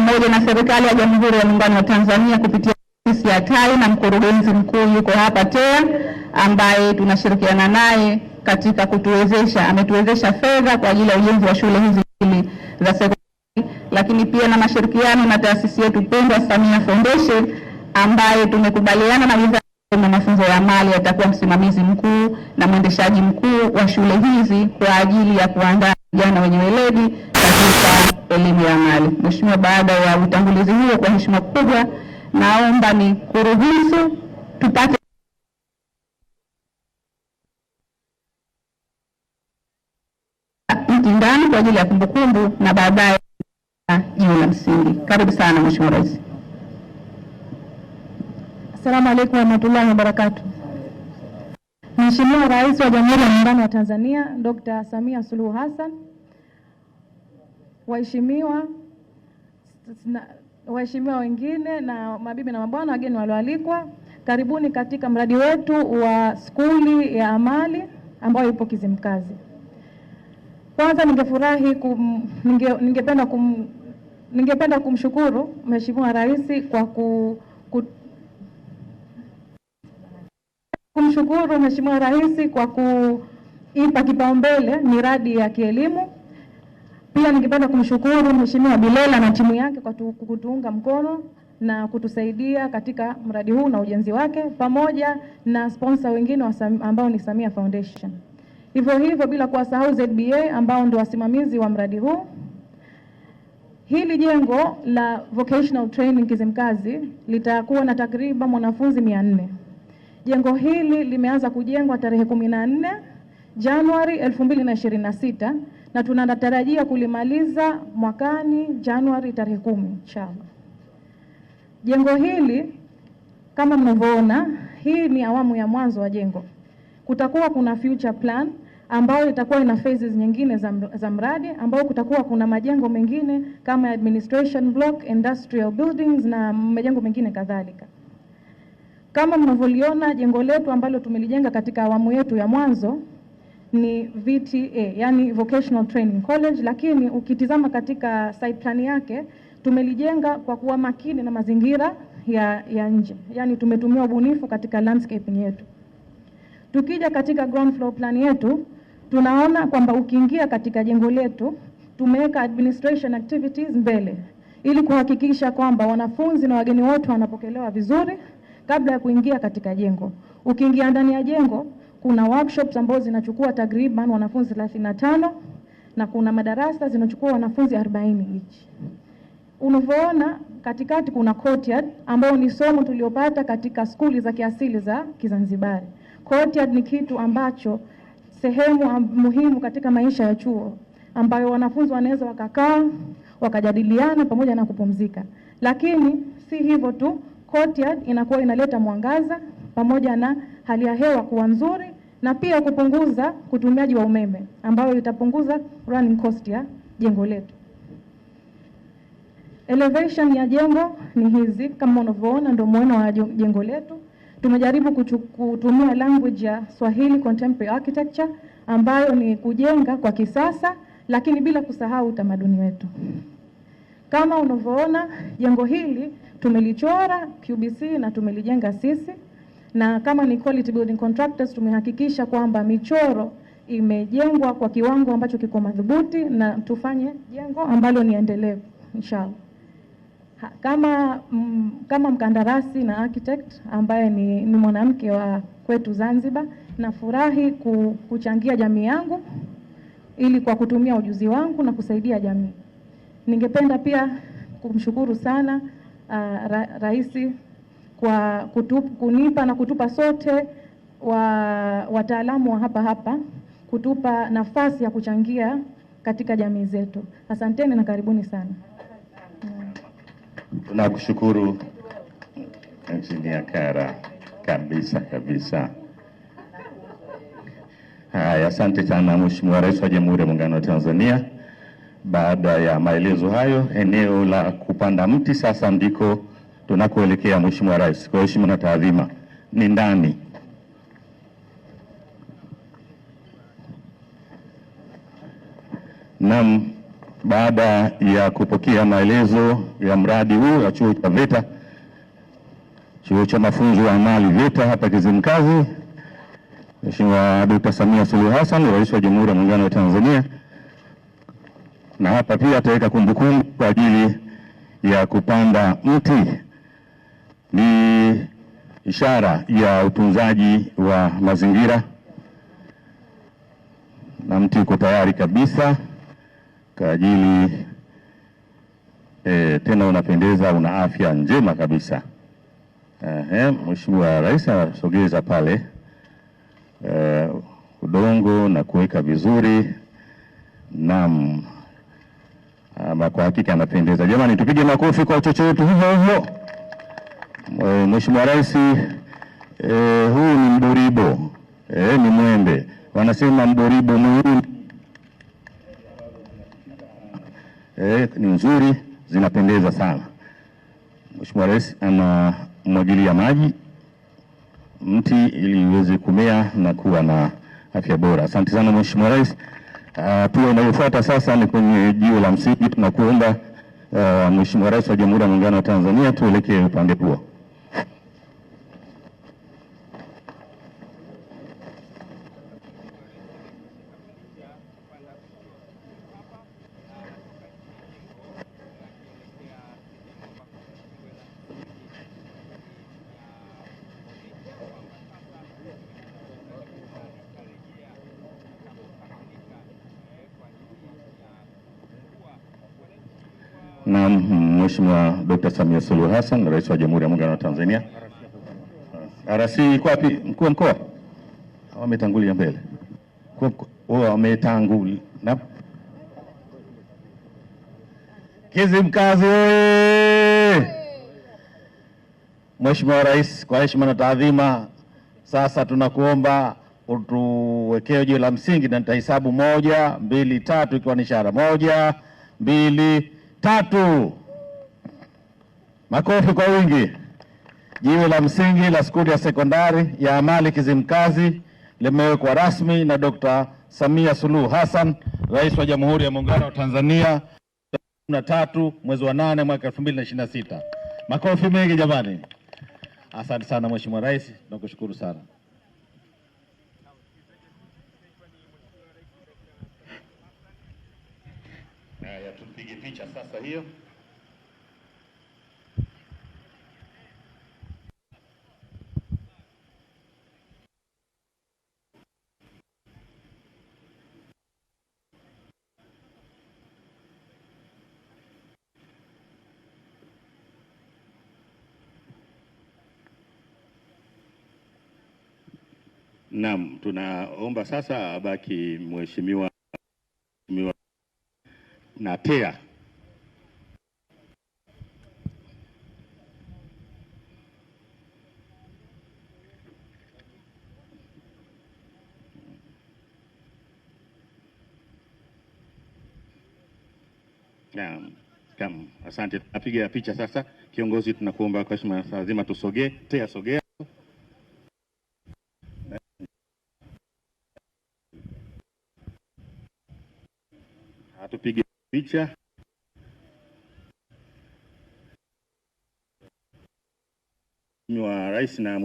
pamoja na serikali ya Jamhuri ya Muungano wa Tanzania kupitia ofisi ya TAI na mkurugenzi mkuu yuko hapa TEA, ambaye tunashirikiana naye katika ametuwezesha fedha kwa ajili ya ujenzi wa shule hizi za sekondari, lakini pia na mashirikiano na taasisi yetu pendwa Samia Foundation, ambaye tumekubaliana na Wizara ya Mafunzo ya Amali atakuwa msimamizi mkuu na mwendeshaji mkuu wa shule hizi kwa ajili ya kuandaa vijana wenye weledi katika elimu ya amali. Mheshimiwa, baada ya utangulizi huo, kwa heshima kubwa naomba ni kuruhusu tupate mtindani kwa ajili ya kumbukumbu na baadaye jiwe la msingi. Karibu sana Mheshimiwa Rais. Asalamu alaykum wa rahmatullahi wa barakatuh. Mheshimiwa Rais wa Jamhuri ya Muungano wa Tanzania Dr. Samia Suluhu Hassan, waheshimiwa wengine na mabibi na mabwana, wageni walioalikwa, karibuni katika mradi wetu wa skuli ya amali ambayo ipo Kizimkazi. Kwanza ningependa kumshukuru Mheshimiwa Rais kwa kumshukuru Mheshimiwa Rais kwa kuipa kipaumbele miradi ya kielimu. Pia ningependa kumshukuru Mheshimiwa Bilela na timu yake kwa kutuunga mkono na kutusaidia katika mradi huu na ujenzi wake, pamoja na sponsor wengine ambao ni Samia Foundation. Hivyo bila kuwasahau ZBA ambao ndio wasimamizi wa mradi huu. Hili jengo la Vocational Training Kizimkazi litakuwa na takriban wanafunzi 400. Jengo hili limeanza kujengwa tarehe 14 Januari 2026 na tunatarajia kulimaliza mwakani Januari tarehe 10 inshallah. Jengo hili kama mnavyoona, hii ni awamu ya mwanzo wa jengo. Kutakuwa kuna future plan ambayo itakuwa ina phases nyingine za mradi, ambao kutakuwa kuna majengo mengine kama administration block, industrial buildings na majengo mengine kadhalika. Kama mnavyoliona, jengo letu ambalo tumelijenga katika awamu yetu ya mwanzo ni VTA, yani Vocational Training College, lakini ukitizama katika site plan yake tumelijenga kwa kuwa makini na mazingira ya nje. Yani tumetumia ubunifu katika landscaping yetu. Tukija katika ground floor plan yetu, tunaona kwamba ukiingia katika jengo letu tumeweka administration activities mbele ili kuhakikisha kwamba wanafunzi na wageni wote wanapokelewa vizuri kabla ya kuingia katika jengo. Ukiingia ndani ya jengo kuna workshops ambazo zinachukua takriban wanafunzi 35 na kuna madarasa zinachukua wanafunzi 40 each. Unavyoona katikati kuna courtyard ambao ni somo tuliopata katika skuli za kiasili za Kizanzibari. Courtyard ni kitu ambacho sehemu muhimu katika maisha ya chuo ambayo wanafunzi wanaweza wakakaa wakajadiliana pamoja na kupumzika. Lakini si hivyo tu, courtyard inakuwa inaleta mwangaza pamoja na hali ya hewa kuwa nzuri na pia kupunguza utumiaji wa umeme ambayo itapunguza running cost ya jengo letu. Elevation ya jengo ni hizi kama unavyoona, ndio muone wa jengo letu. Tumejaribu kutumia language ya Swahili Contemporary Architecture ambayo ni kujenga kwa kisasa lakini bila kusahau utamaduni wetu. Kama unavyoona, jengo hili tumelichora QBC na tumelijenga sisi, na kama ni quality building contractors tumehakikisha kwamba michoro imejengwa kwa kiwango ambacho kiko madhubuti na tufanye jengo ambalo ni endelevu inshallah. Kama mkandarasi na architect ambaye ni mwanamke wa kwetu Zanzibar, nafurahi kuchangia jamii yangu ili kwa kutumia ujuzi wangu na kusaidia jamii. Ningependa pia kumshukuru sana Rais kwa kunipa na kutupa sote wataalamu wa hapa kutupa nafasi ya kuchangia katika jamii zetu. Asanteni na karibuni sana. Tunakushukuru Engineer Kara kabisa. Haya, asante sana Mheshimiwa Rais wa Jamhuri ya Muungano wa Tanzania. Baada ya maelezo hayo, eneo la kupanda mti sasa ndiko tunakoelekea Mheshimiwa Rais. Kwa heshima na taadhima, ni ndani. Naam, baada ya kupokea maelezo ya mradi huu wa chuo cha VETA, chuo cha mafunzo ya amali VETA hapa Kizimkazi, Mheshimiwa Dr. Samia Suluhu Hassan, Rais wa Jamhuri ya Muungano wa Tanzania, na hapa pia ataweka kumbukumbu kwa ajili ya kupanda mti. Ni ishara ya utunzaji wa mazingira, na mti uko tayari kabisa kwa ajili tena unapendeza, una afya njema kabisa. Mheshimiwa Rais anasogeza pale udongo na kuweka vizuri. Naam, ama kwa hakika anapendeza. Jamani, tupige makofi kwa chocho wetu hivyo. Mheshimiwa Rais, huu ni mboribo, ni mwembe, wanasema mboribo mweusi. Ni nzuri, zinapendeza sana. Mheshimiwa Rais anamwagilia maji mti ili iweze kumea na kuwa na afya bora. Asante sana Mheshimiwa Rais. Hatua inayofuata sasa ni kwenye jiwe la msingi. Tunakuomba Mheshimiwa Rais wa Jamhuri ya Muungano wa Tanzania tuelekee upande huo. Na Mheshimiwa Dr. Samia Suluhu Hassan, Rais wa Jamhuri ya Muungano wa Tanzania. RC iko wapi? Mkuu wa mkoa wametangulia mbele. Wametangulia. Kizimkazi oye! Mheshimiwa Rais, kwa heshima na taadhima, sasa tunakuomba utuwekee jiwe la msingi na nitahesabu 1, 2, 3 ikiwa ni ishara. 1, 2, 3. Makofi kwa wingi. Jiwe la msingi la skuli ya sekondari ya amali Kizimkazi limewekwa rasmi na Dr. Samia Suluhu Hassan, Rais wa Jamhuri ya Muungano wa Tanzania, 13 mwezi wa 8 mwaka 2026. Makofi mengi jamani. Asante sana Mheshimiwa Rais, nakushukuru sana. Haya, tupige picha sasa hiyo. Naam, tunaomba sasa abaki Mheshimiwa Natea. Naam, asante. Tunapiga picha sasa. Kiongozi, tunakuomba kwa heshima lazima tusogee. Tea, sogea. Tupige picha. Mheshimiwa Rais na